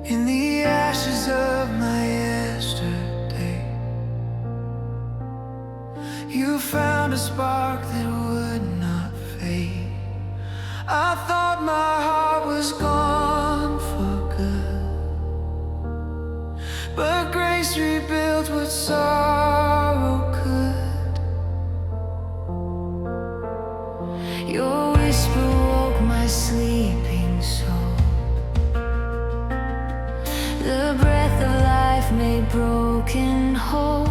In the ashes of my yesterday, you found a spark that would not fade. I thought my heart was gone for good, but grace rebuilt what sorrow could. Your whisper woke my sleeping soul. The breath of life made broken whole.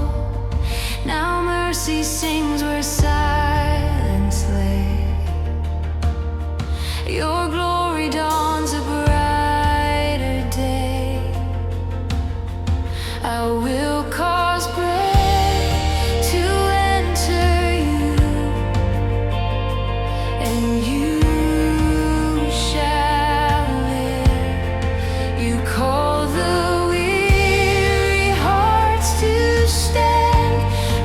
Now mercy sings where silence lay. Your glory dawns a brighter day. I will cause breath to enter you, and you shall live. You call the weary hearts to stand,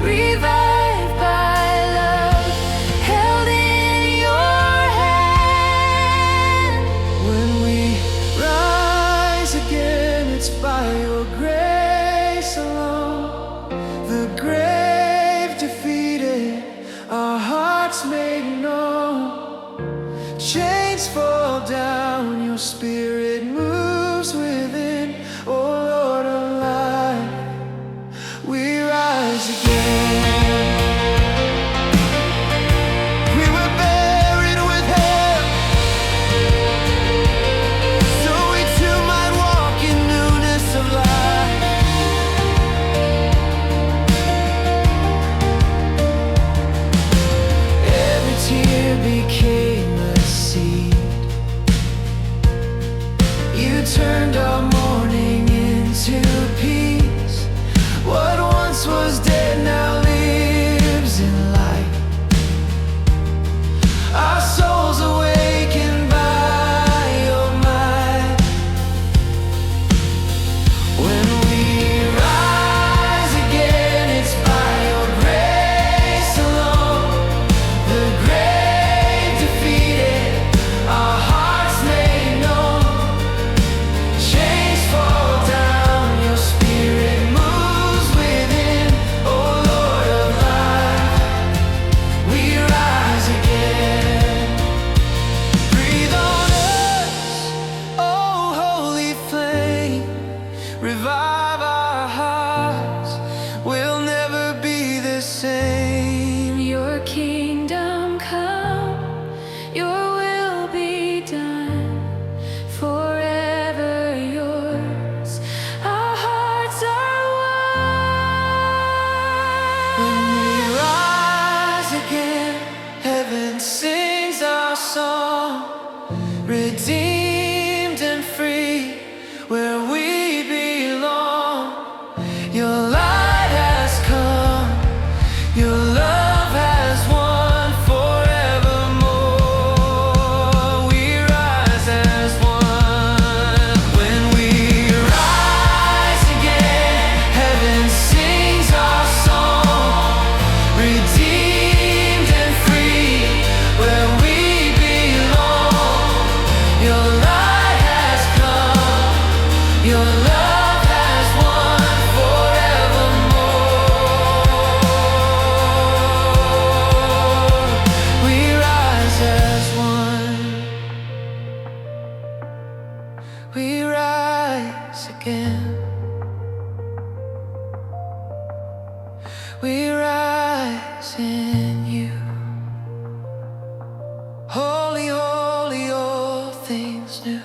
revived by love, held in your hand. When we rise again, it's by your grace alone. The grave defeated, our hearts made known. Chains fall down, your spirit moves within. Oh Lord of life, we rise again. We were buried with Him, so we too might walk in newness of life. Every tear became a seed. You turned our mourning into peace. What once was dead now lives in light. Our souls awakened by your might. When we rise again, it's by your grace alone. The grave defeated, our hearts made known. Chains fall down, your spirit moves within. Oh Lord of life, we rise again. Breathe on us, oh holy flame. Revive our hearts, we'll never be the same. Your kingdom come, your will be done, forever yours, our hearts are one. When we rise again, heaven sings our song, redeemed and free, where we belong. Your light has come, your love has won forevermore. We rise as one. When we rise again, heaven sings our song, redeemed and free, where we belong. Your light has come, your love has won forevermore. We rise as one. We rise again. We rise in you. Holy, holy, all things new.